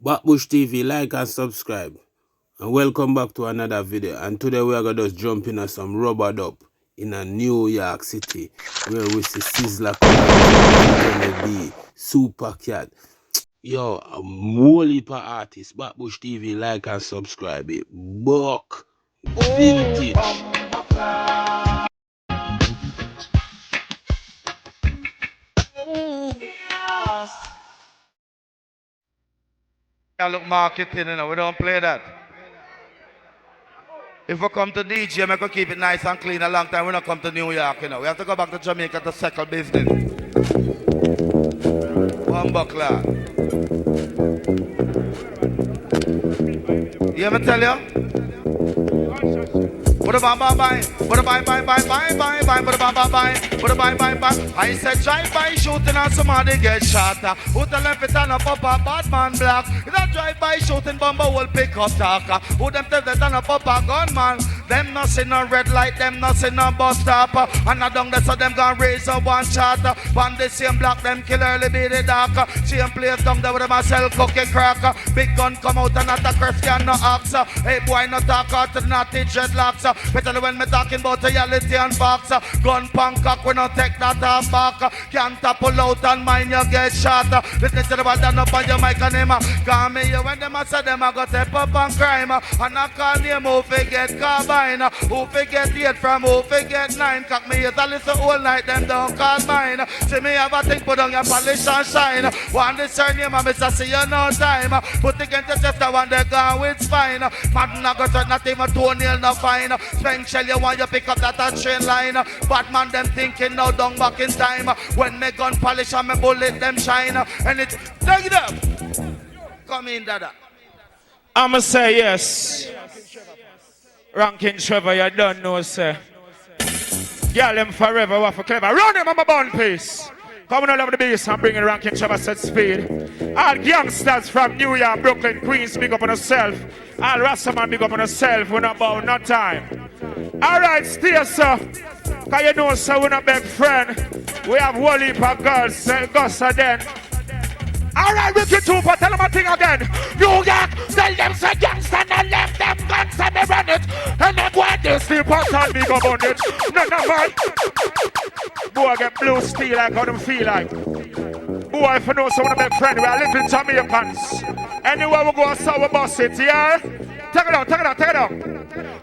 Backbush TV, like and subscribe. And welcome back to another video. And today we are going to just jump in some rubber dub in a New York City where we see Sizzla be Super Cat. Yo, a whole heap of artists. Backbush TV, like and subscribe. It Buck Vintage. I look marketing, we don't play that. If we come to DJ, we can keep it nice and clean a long time. We don't come to New York, We have to go back to Jamaica to settle business. One buckler. You hear me tell you? What about bye? What about bye? What about bye? I said drive by shooting and somebody get shot. Who the left it on a pop a bad man black? You don't drive by shooting bomber will pick up talk. Who them tell that on a pop a gunman? Them not see no red light, them not see no bus stop. And I don't so them gonna raise a one shot. One the same block, them kill early be the dark. Same place down there with them a sell cookie crack. Big gun come out and not a Christian no ox. Hey boy no talk out to naughty dreadlocks. Better when me talking about reality and box. Gun cock we no take that off back. Can't pull out and mind you get shot. Listen to the one done up on your mic and him. Call me you when them a say them a go step up and crime. And I call name who forget carbine. Who forget 8 from who forget 9. Cock me is a listen all night them don't call mine. See me have a thing put on your polish and shine. One this surname and Mr. see you no time. Put against the chest one they gone with spine. Man not go to not even toenail no fine. Spend shell you want you pick up that a train line. Bad man them thinking now down back in time. When me gun polish and me bullet them shine. And it take it up. Come in dada. I'ma say yes. Ranking Trevor, you don't know, sir. Girl, them forever, what for clever. Run him on my bun piece. Coming all over the base and bringing Ranking Trevor set speed. All youngsters from New York, Brooklyn, Queens, big up on yourself. All Rastaman, big up on yourself. We're not about no time. Alright, stay, sir. Cause you know, sir, we're not big friend. We have one heap of girls, Gus then. Alright, Ricky Trooper, tell them a thing again. New York, tell them say gangster and left them guns and they run it. And they go and they still pass on big up on it. None of man. Boy get blue steel like how them feel like. Boy, if you know someone of my friend, we are little Jamaicans. Anywhere we go, so we bust it, yeah? Take it out.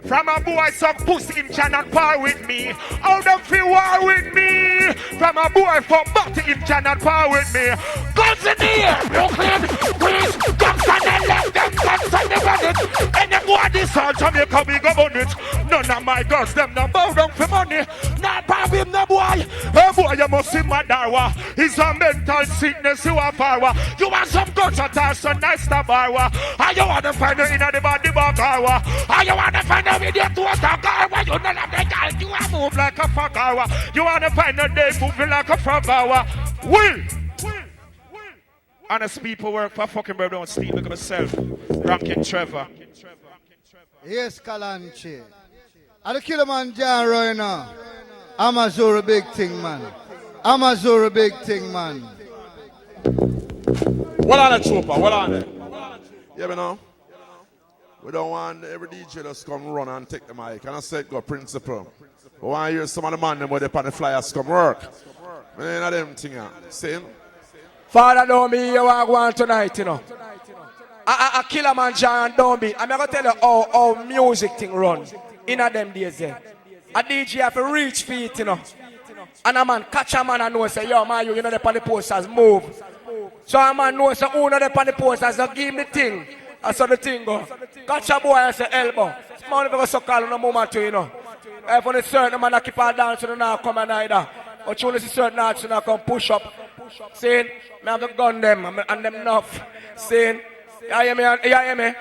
From a boy some pussy in cannot par with me. How them feel war with me? From a boy from body in cannot par with me. Guns in the air, Brooklyn, Queens, gangsta and left them guns and they run it. And them boy this all Jamaica we go on it. None of my girls them no bow down for money. Not par with no boy. Hey boy you must see my darwa. It's a mental sickness you are farwa. You want some guns at us so nice to barwa. And you want to find her in the body bar carwa. And you want to find her with your two carwa. You don't have the girl you want move like a fuckarwa. You want to find her day moving like a froggawa. Will. Honest people work for fucking bro, don't sleep. Look at myself. Ranking Trevor. Yes, Kalanchi. I the killer man Jaro, you know. I'm a Zoro big thing, man. What on it, Trooper? What on it? Yeah, you know. We don't want every DJ just come run and take the mic. And I said, go principle. We want to hear some of the man them where they on the flyers come work. Man, of them thing, see? Father, don't be you are going tonight, you know. I kill a man, John, don't be. I'm going to tell you how music thing run in a them days there. A DJ have to reach feet, you know. And a man catch a man and know, say, yo, man, you know the on the posters, move. So a man knows, say, who know the on the posters, so give him the thing. That's how the thing go. Catch a boy and say, elbow. Small if you go so call in a moment, you know. If on a certain man that keep on dancing, you don't come and either. But you only see certain arts, you know, come push up. Saying, I have to gun them and them enough. Saying, you hear me?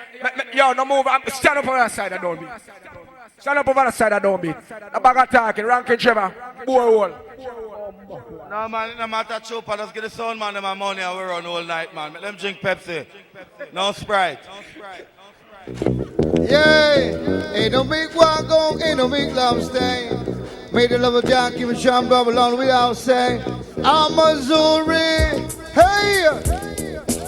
Yo, no move. Stand up on that side, I don't be. Stand up over the side, I don't be. A bag of talking, Ranking Trevor, boy hole. No man, no matter Trooper, just get the sound man them my money and we run all night, man. Let them drink Pepsi. No Sprite. Yeah, ain't no big one go, ain't no big love stay. Made the love of Jack, keep it shine, bubble on, we all say, I'm a Zuri, hey!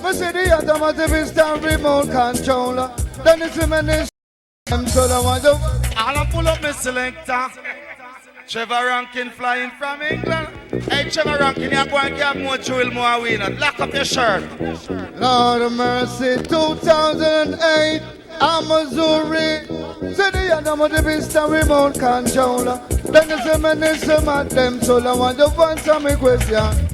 Me see the automatic system remote controller. Then it's a minute. So I want to. I'll pull up my selector. Trevor Rankin flying from England. Hey, Trevor Rankin, you're going to get more drill, more winner. Lock up your shirt. Lord of mercy, 2008, I'm Missouri. See the automatic system remote controller. Then it's a minute. At them, so I want to answer my question.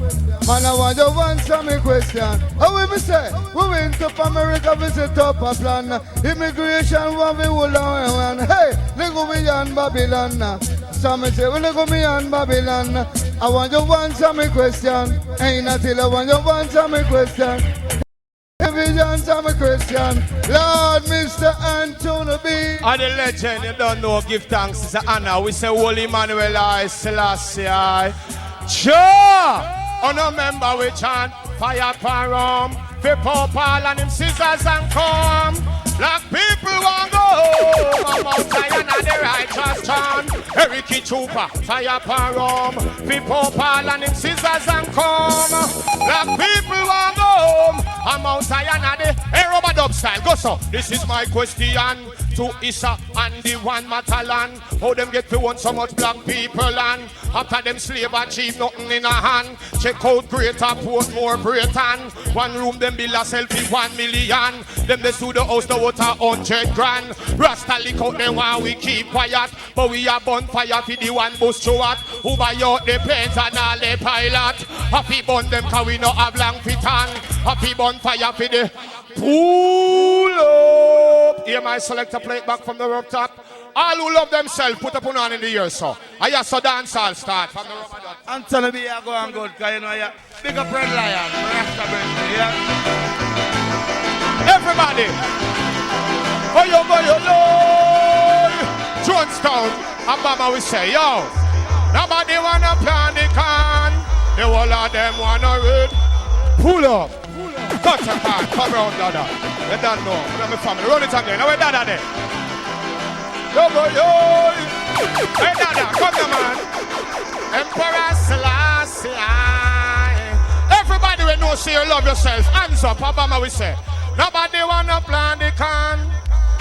Man, I want to answer my question. How will we say? We went to America, visit up a plan. Immigration, what we will learn. Hey, look at me on Babylon. Some say, well, look at me on Babylon. I want to answer my question. Ain't until I want to answer my question. If you answer my question, Lord, Mr. Antonio B. And the legend, you don't know, give thanks, it's an honor. We say, Holy Emmanuel, I, Selassie, I. Sure! On a member we chant fire for Rome. For Paul and him scissors and come. Black people want go home. I'm outside and the righteous chant. Eric Trooper, fire for Rome. For Paul and him scissors and come. Black people want go home. I'm outside and the Aeroba dub style. Go so. This is my question to Issa and the one Matalan. How them get to want so much black people and after them slave achieve nothing in a hand. Check out Greater Portmore, Britain. One room them bill a selfie 1 million. Them they sue the house the water 100 grand. Rasta lick out them while we keep quiet. But we are bonfire for the one bus show at. Who buy out the planes and all the pilot. Happy bun them cause we no have long fit on. Happy bonfire for the pull up. Hear my selector play it back from the rooftop. All who love themselves, put up on hand in the ear, so. I just saw dance all start from the rubber dot. Anthony B, I go and good, because you know, yeah. Big up Red Lion, Rasta birthday, yeah. Everybody. Oh, yo, Jonestown, Obama we say, yo. Nobody wanna plan the can. The whole of them wanna read. Pull up. Cut a can, come round, dada. You don't know, I'm a family. Run it again, now we're dada there. Yo, hey, dada, come here, man. Emperor Selassie. Everybody will know, say you love yourself. Hands up, Obama we say. Nobody wanna plan the can.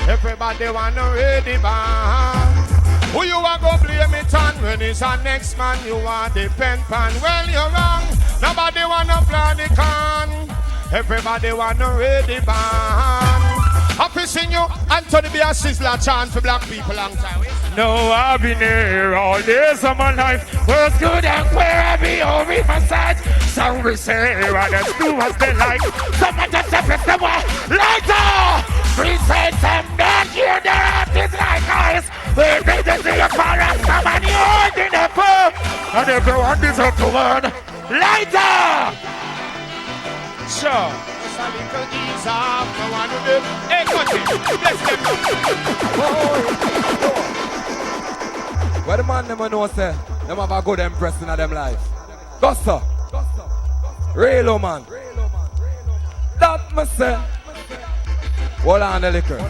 Everybody wanna read the band. Who you are go blame it on when it's our next man? You want the pen pan. Well, you're wrong. Nobody wanna plan the can. Everybody wanna read the band. Happy seeing you, Anthony B. and Sizzla chant for black people long time. No, I've been here all days of my life. Where's good and where I be over my side. Some will say, rather do what they like. Some of just press the wall. Lighter! Present them back here, their artists like eyes. They just see a chorus, come on, you're in the pub. And everyone deserves to learn. Lighter! Sure. Just a little ease off. No one will do. Hey, country, bless them. Where the man never know, say, them have a good impression of them life. Gusto. Real man. That must say. Hold on the liquor.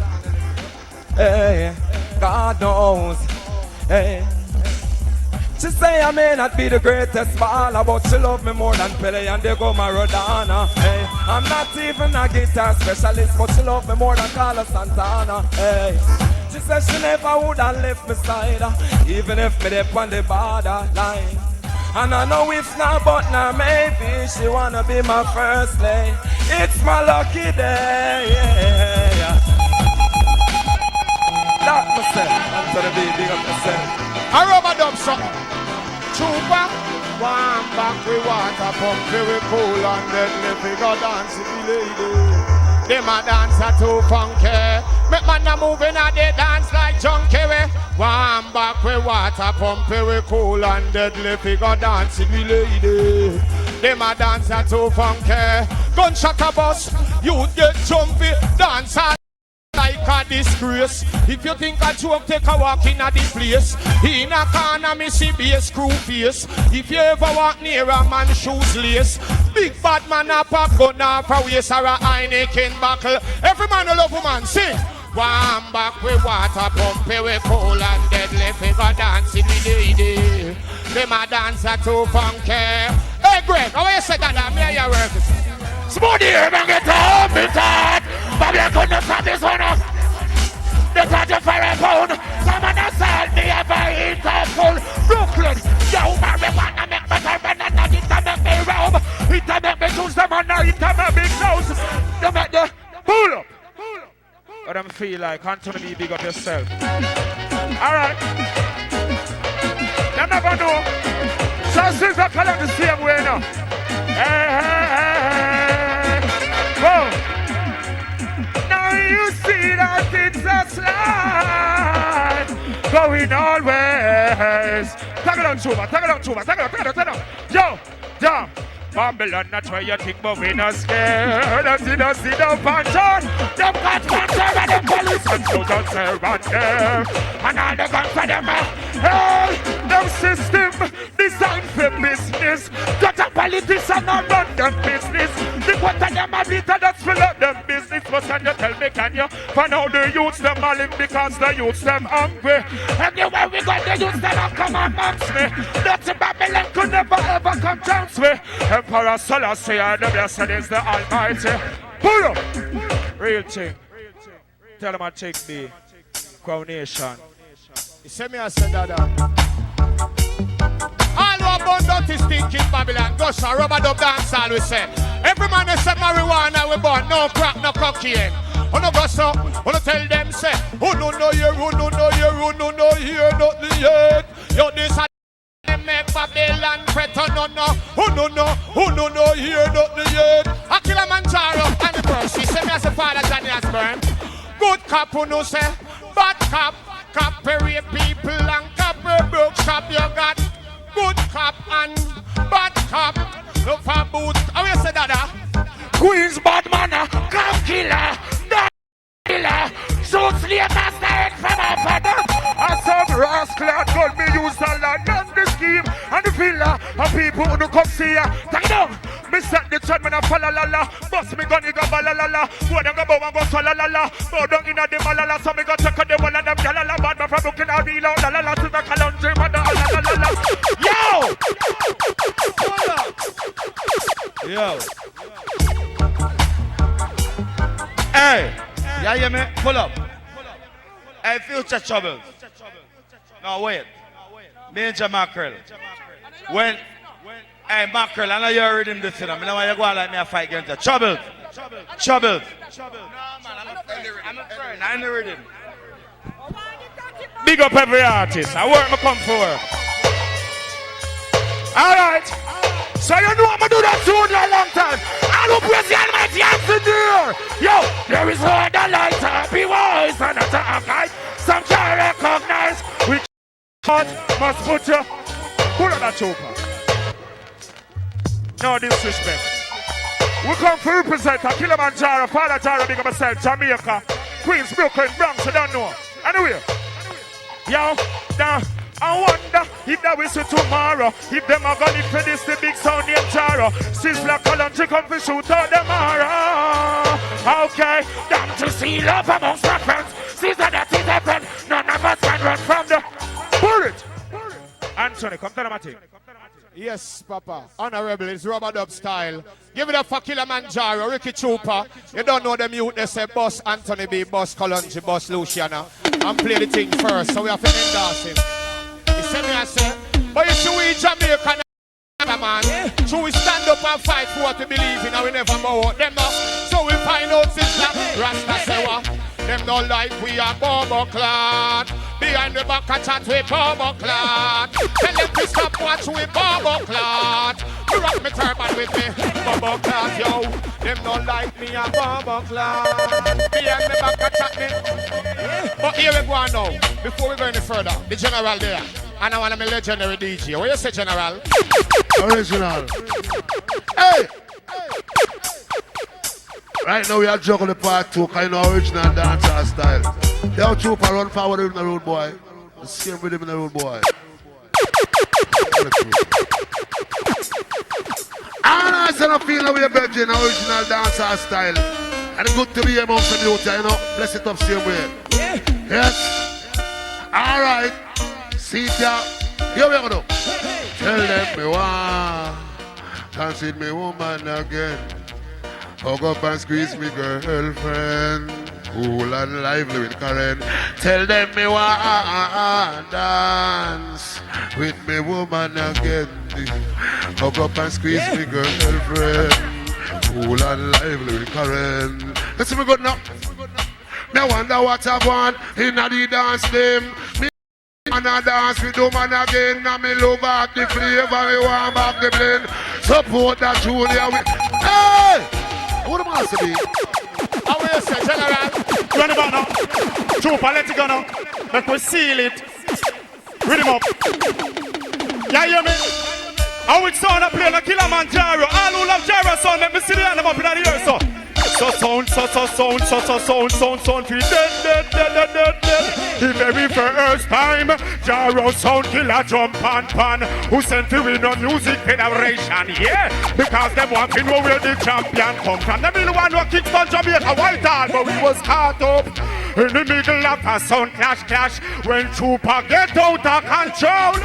Hey, God knows. Hey. She say I may not be the greatest baller, but she love me more than Pele and Diego Maradona. Hey, I'm not even a guitar specialist, but she love me more than Carlos Santana. Hey, she says she never would have left me side, even if me dip on the borderline. And I know if not, but now maybe she wanna be my first lady. It's my lucky day. Yeah. That myself, I'm gonna be big up myself. I rubber dub something. Chupa, one back with water pump, very cool and deadly figure dancing the lady. Them a dancer too funky. Make man a moving and they dance like junkie. One back with water pump, very cool and deadly figure dancing the lady. Them a dancer too funky. Gunshot a bus, you get jumpy, dancer. Like a disgrace. If you think a joke, take a walk in a this place. In a corner, me see be a screw face. If you ever walk near a man shoes lace, big bad man a pop gun off a waist or a Heineken buckle. Every man a love woman, sing. One back with water pump, we cool and deadly figure dancing with the lady. Them a dancer too funky. Hey Greg, how you say that? Me and your work. Smooth here, man, get up, it's hot. Babylon couldn't stop this one up. They got you for a pound. Come on, assault me if I eat a full. Brooklyn, yo, marijuana make me turn banana. It a make me roam. It a make me choose them and it a make me close. You make the pull up. What I feel like, Anthony, big up yourself. Alright. You never know. So Sizzla come out the same way now. Hey, hey, hey, hey. Whoa. Now you see that it's a slide going always. Tag it on, Chuba, tag it on, Chuba, tag it on. Yo, yo. Babylon, that's where you think, but we not scared. Don't see no puncher. Them got puncher and the police and social servant there. And all the guns for them, hey, them system designed for business. Got a politician and run them business. The quarter them a beater, that's fill up them business. But can you tell me, can you? For now the youths them all in because the youths them hungry. Anywhere we go, the youths them have come amongst me. Dirty Babylon could never ever come down to me. Emperor Selassie, the blessed is the Almighty. Pull up! Real thing. Tell him I take the coronation. You see me, I said that. All who about dirty stinking Babylon, gosh, a rubber dub dance, all we say. Every man is a marijuana, we born, no crack, no cocaine. Oh no, gosh, so, oh no, tell them, say, oh no, no, here, oh no, no, here, oh no, no, here, not the yet. Yo, this make Babylon fret, oh no, no, oh no, no, oh no, no, here, not the yet. I kill a man, Jaro, and the person, she said me as a father, Johnny Asburn. Good cop, who no say, bad cop, cop, rape people, and cop, broke shop, you got good cop and bad cop. Look for boots. How you say that? Queen's bad manner, cop killer, dog killer, shoot slave master head from a father. And some rascal told me use the land and the scheme and the villa and people who come see ya. Take it down. Me set the trend, me na fa la la la. Bust me gun, nigga ba la la la. Go down, go bow and go swallow la la. Bow down inna the malala, so me go check on the one of them la la. Bad man from Brooklyn, I'll be loud la la la. To the Calendry, mother la la la la. Yo! Hold up. Yo. Hey. Yeah, hear me? Pull up. Hey, future trouble. No, wait. Major Mackerel. When, hey, Mackerel, I know you heard him this, you know. I know why you go on like me a fight against you. Trouble. Trouble. No, man, I'm a friend. I never heard him. Big up every artist. I work, I come for work. All right. So you know I'm going to do that soon a long time. I will praise the Almighty hands in the air. Yo, there is no other light to be wise and not to have light. Some can't recognize. We must put you. Pull on that chopper. No disrespect. We come to represent a Kilimanjaro, Father Jaro, big up myself, Jamaica, Queens, Brooklyn, Bronx, I don't know. Anyway, yo, now, I wonder if that we see tomorrow. If them are gonna for this, the big sound named Jaro. Sizzla Country come to shoot out tomorrow. Okay, damn to see love amongst my friends. Sizzla that is a friend. None of us can run from the bullet. Anthony, come to the matter. Yes, Papa. Honorable, it's rubber dub style. Give it up for Kilimanjaro, Ricky Trooper. You don't know them youth, they say Boss Anthony B, Boss Colunji, Boss Luciana. And play the thing first, so we have to endorse him. He said me, I say, but you see we Jamaican man. So we stand up and fight for what we believe in and we never bow out them now. So we find out Sizzla, Rasta say what? Them no like we are Bobo Clan. Behind the back of chat we Bobo Clan. Tell them to stop watch we Bobo Clan. You rock me turban with me, Bobo Clan, yo. Them no like me a Bobo Clan. Behind the back of chat me. But here we go on now. Before we go any further, the general there. And I want to be legendary DJ. What you say, General? Original. Hey! Right now we are juggling part 2, kind of original dancer style. Yo, Trooper, run forward in the road, boy. The same rhythm in the road, boy. I don't feel that we are better in original dancer style. And it's good to be amongst the youth, you know. Bless it up same way. Yes? All right. See ya. Here we go. Tell them me why. Can't see me woman again. Hug up and squeeze me girlfriend. Cool and lively with Karen. Tell them me want dance with me woman again. Hug up and squeeze me girlfriend. Cool and lively with Karen. Let's see me good now. Me wonder what I want in a the dance them. Me and I dance with the man again. And me love out the flavor. Me want back the blend. Support that Julia with. Hey! What am I saying? How will you say, General? Run him out now. Trooper, let it go now. Let me seal it. Read him up. Yeah, you hear me? I will sound a play like Killer Man Jaro. All who love Jaro sound, let me see the hand up in the ear, so. So sound, feel dead. The very first time, Jaro sound killer jump and pan. Who sent to win on music federation, yeah. Because them want to know where the champion come from. Them really want to kick on Jamaica Whitehall, but we was caught up in the middle of a sound clash. When Trooper get out of control,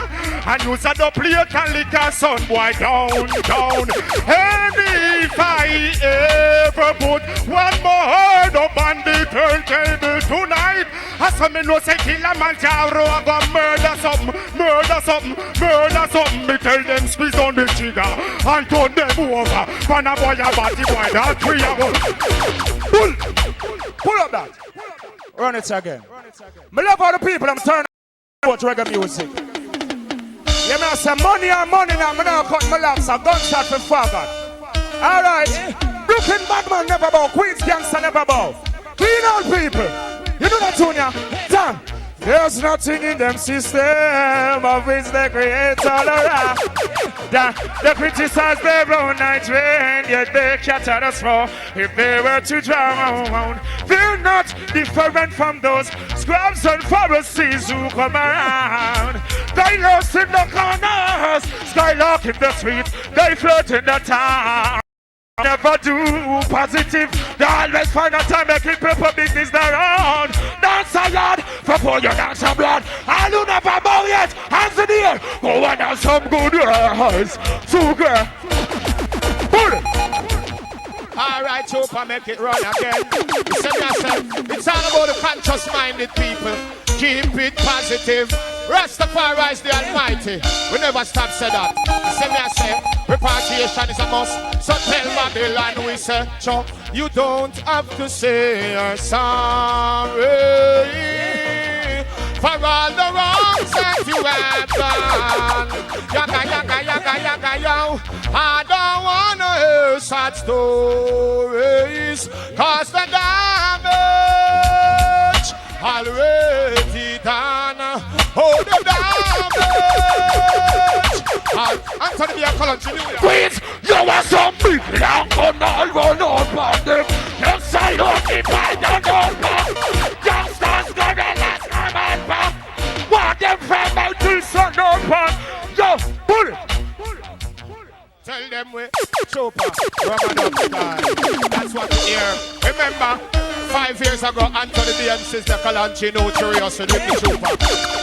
and use a plate and lick a son boy down. And if I ever put one more hard up on the turntable tonight, I saw me no say Killer Man Jaro, I go murder something. Me tell them squeeze on the trigger and turn them over. Pan a boy a body boy, that three a go. Pull up that. Run it again. Me love all the people I'm turning out reggae music. You know say money now, me now cut my locks, a gunshot for forgot. Alright. Brooklyn Badman never bow, Queens Gangster never bow. Clean out people. You know that tune, yeah? Damn. There's nothing in them system of which they create all around. They criticize their own night rain, yet they cater us for if they were to drown. They're not different from those scribes and Pharisees who come around. They lost in the corners, skylark in the streets, they float in the town. Never do positive. They always find a time making people business their own. Dance a yard for poor you dance a blood. All who never bow yet, hands in the air. Go and have some good eyes. So girl. Pull it. Alright, Chopper, make it run again. You see yourself, it's all about the conscious-minded people. Keep it positive. Rastafari is the Almighty. We never stop say that. You see me I say, repatriation is a must. So tell Babylon we say, Chuck, you don't have to say you're sorry for all the wrongs that you have done. Yaga, yo. I don't wanna hear sad stories, cause the damage already done. Oh, the damage. Anthony, be a color. Queens, you are so big, now on all run on them. You say occupy the door. Youngsters gonna last time and back. Want them from out to sun open. Yo, pull it. Tell them we Chopper, Ramadan style. That's what you hear. Remember, 5 years ago, Anthony B and Sizzla Kalanchi no curious with the Chopper.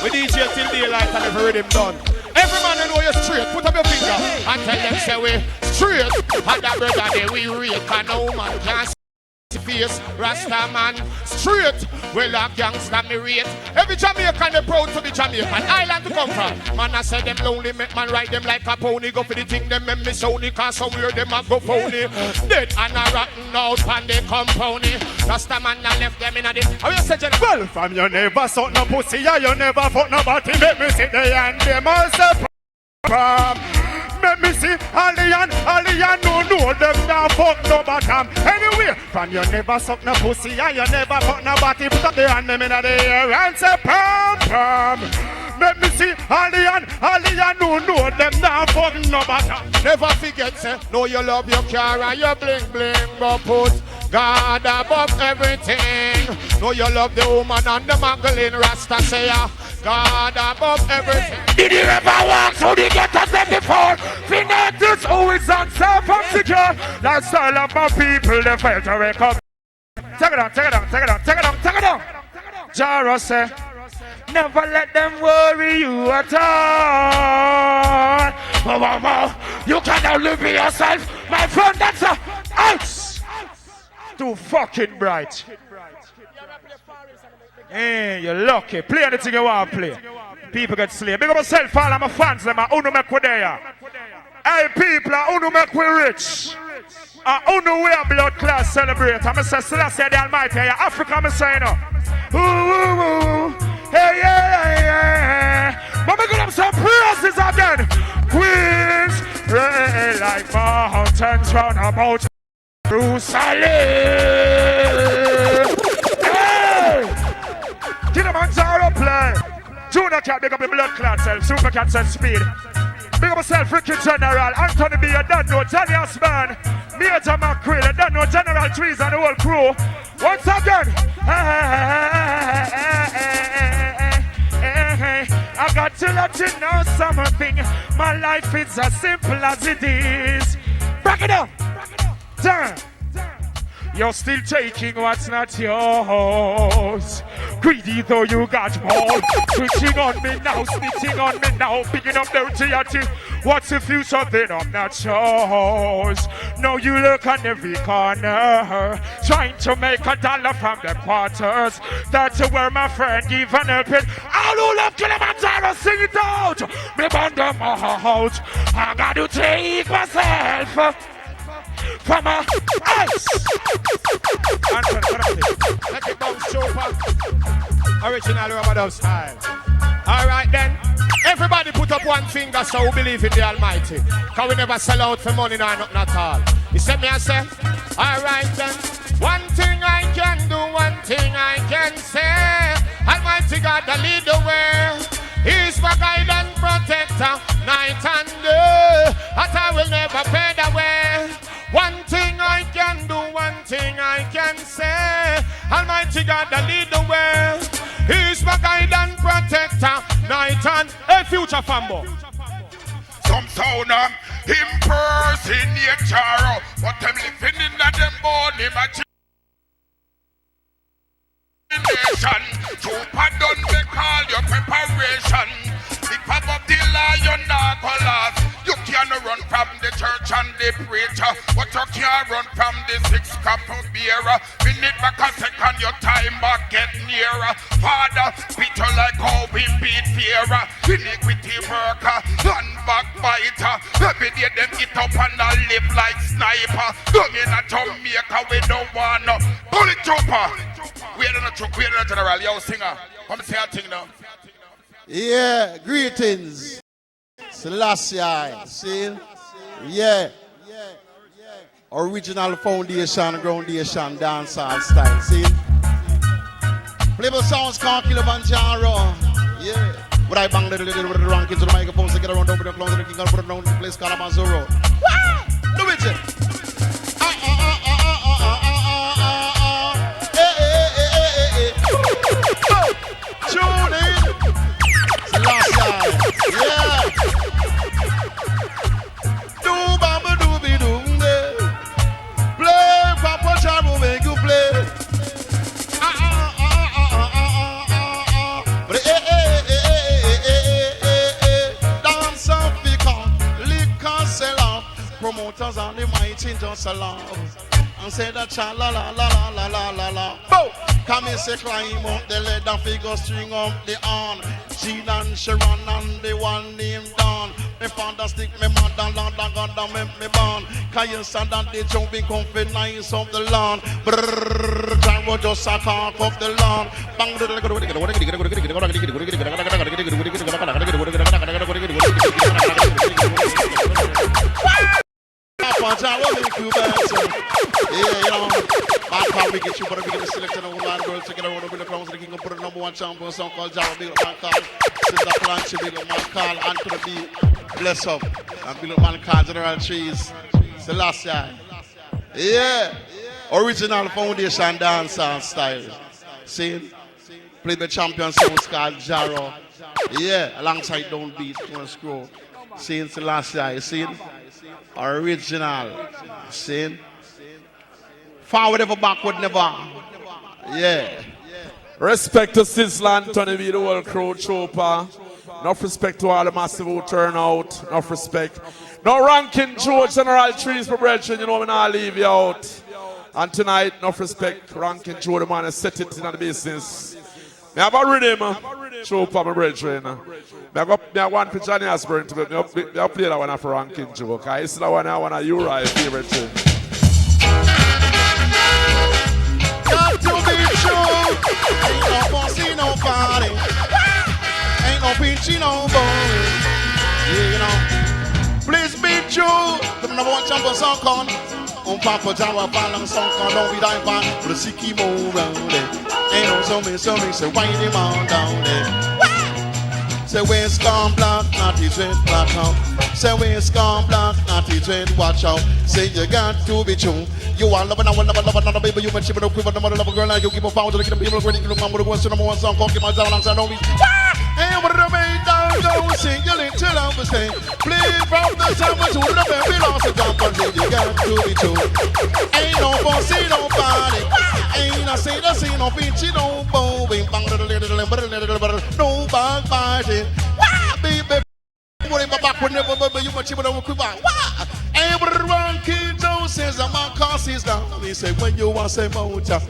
We DJ till daylight and every rhythm done. Every man who know you straight, put up your finger and tell them say we straight. And that brother they we rake and no man can see face. Rasta man straight. Well a gangster me rate. Every Jamaican they proud to be Jamaican. Island to come from. Man I say them lonely, make man ride them like a pony. Go for the thing them make me sony, cause somewhere them a go phony. Dead and a rotten out on the compound. Rasta man I left them in a the. How you say Jennifer? Well fam you never suck no pussy, yeah you never fuck nobody. Make me sit there and them all say make me see Alien, no, them now fuck no bottom. Anyway, from you never suck no pussy, and you never fuck no body. Put up the hand them in the air and say pam. Make me see Alien, no, them now fuck no bottom. Never forget, say, know you love your car and your bling, but put God above everything. Know you love the woman and the muggling Rasta say ya. God above everything. Did you ever walk through the ghettos them before? Finance who is unsafe and secure. Lifestyle of my people, they fail to wake up. Take it down. Jaro say, never let them worry you at all. You can only be yourself, my friend. That's a ouch. too fucking bright. Hey, you're lucky. Play anything you want to play. People get slayed. Big up myself, all of my fans, them are uno make we there. Hey, people, are uno make we rich. Uno we a blood class celebrate. I'm say Selassie the Almighty. Yeah, Africa, I'm saying no. Ooh, ooh, ooh. Hey, yeah, yeah. But we got them some praises again. Queens, ray like mountains round about Jerusalem. Hey! Get them on Jaro play. Junior Cat, big up the blood clot self. Super Cat says speed. Big up myself, Ricky General. Anthony B, you don't know. Johnny Osman. Major McCreel, you don't know. General Trees and the whole crew. Once again. I got to let you know something. My life is as simple as it is. Back it up. Damn. You're still taking what's not yours. Greedy though you got more. Switching on me now, snitching on me now. Picking up dirty at you. What's the future then? I'm not yours. No, you look on every corner. Trying to make $1 from the quarters. That's where my friend give an helping. All who love Kilimanjaro, sing it out. Me band them out. I got to take myself from a ice. Let it bounce, Chopper. Original rubber style. Alright then. Everybody put up one finger so we believe in the Almighty. Cause we never sell out for money nor nothing at all. You see me I say? Alright then. One thing I can do, one thing I can say. Almighty God the lead the way. He's my guide and protector, night and day. That I will never fade away. One thing I can do, one thing I can say. Almighty God, the lead the way. He's my guide and protector, night and a future fambo. Some sound impersonate Jaro, but them living in them born imagination. Super done make all your preparation. The pop of the lion Nicholas. You can't run from the church and the preacher, but you can't run from the 6 cup of beer. Minute back a second, your time back get nearer. Father, beat you like how we beat fear. Iniquity worker and backbiter. Every day them get up and live like sniper. Come in a Jamaica, we don't want no bullet trooper. We're not a general, yo singer. Come say a thing now. Yeah, greetings. Selassie, see? Yeah. Original foundation, groundation, dancehall style, see? Playable sounds called Kilimanjaro. Yeah. But I bang the wrong kids to the microphone, so get around over the clothes, and the king put it down in the place called Amazoro. Do it. Tune in. Selassie. Yeah. Do bamba dooby doom. Play Papa Jaro make you play. Dance off because liquor sell off. Promoters on the mighty just along. And say that cha la la la la la la la la. Boom! Come and say climb up the leather figure, string up the arm. Jean and Sharon and the one named Dawn. Me father stick me mother, Lord God that make me born. Cause you said that they jumping comfy nice of the lawn. Brrrr, Jaro just a talk of the lawn. Bang. Jaro make you better. Yeah, you know, bad power we get you, but we get the selection of all the girls together on the crowns. The king of put the #1 champion song called Jaro. Big up man call Sizzla Planche, big up man call Anthony B. Bless up. And big up man call General Trees. Selassie. Yeah. Original foundation dancehall style. See? Play the champion songs called Jaro. Yeah, alongside Downbeat, one scroll. See Selassie, see? Original. See? Forward ever, backward never. Yeah. Respect to Sizzla, Anthony B, the whole crew, Chopper. Enough respect to all the massive who turn out. Enough respect. No ranking, Joe, General Trees for brethren, you know, we not leave you out. And tonight, enough respect, ranking through the man and set it in the business. Me have a rhythm, show up on my brethren. Me have one for Johnny Asbury to me have play that one for ranking through, okay? It's the one I want to Uriah favorite tune. Got to be true. Ain't no fussy, no party. Ain't no peachy, no boy. Yeah, you know. Please be true. The number one champion song con. Papa Jaro, Balang song con. Don't be dying back. But the Siki mo round it. Ain't no so me, say wind him on down there. Say where's gone black, not his red, black out. Say where's gone black, not his red, watch out. Say you got to be true. You are loving, I want another baby. You mentioned a quiver, the mother of a girl, like you keep a pound to the people, when you look on with the one, number one song, talking about down alongside me. Hey, what the main down, go sing your little love to stay. Play from the summer to the baby, lost a jump on you got to be true. Ain't no bossy, no party. Ain't no say the scene, no peachy, no bowing, bang, no bag party. Baby, what in my back when never you much even over Cuba. Everyone kids says I'm a cause is down. He say when you want say motor.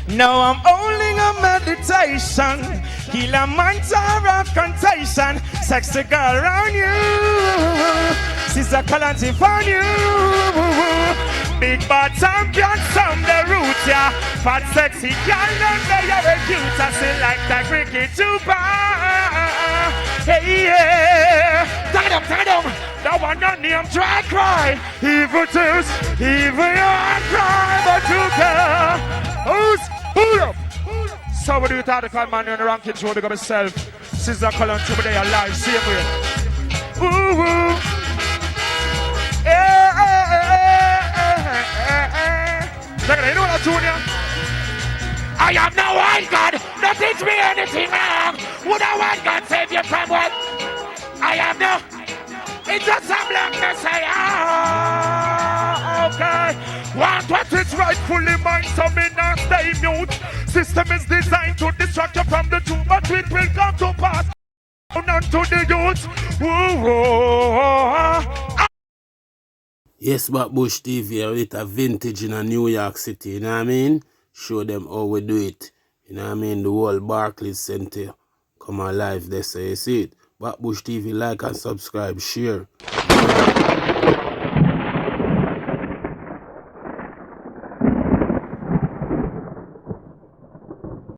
Now I'm holding a meditation, heal a mantra of contagion. Sexy girl around you, Sizzla calamity for you. Big bad champion from the roots, yeah. Fat sexy girl, them they are cute. I say like that cricket to bar. Hey yeah, turn it up. That one your name try cry. Evil tears, evil your cry, but you care. Who's pull up? So we do it out the call man on the ranking show. Big up myself. Sizzla Colon to me alive. Same way. Ooh woo. Look at that, you know what I'm doing here? I am no one God. Not teach me anything wrong. Would a one God save you from what? I am no. It's just a black messiah. Okay. Want what is rightfully mine, so me not stay mute. System is designed to distract you from the truth, but it will come to pass. None to the youth. Yes, but Bush TV with a vintage in a New York City, you know what I mean? Show them how we do it. You know what I mean? The whole Barclays Center come alive there, so you see it. But Bush TV, like and subscribe, share.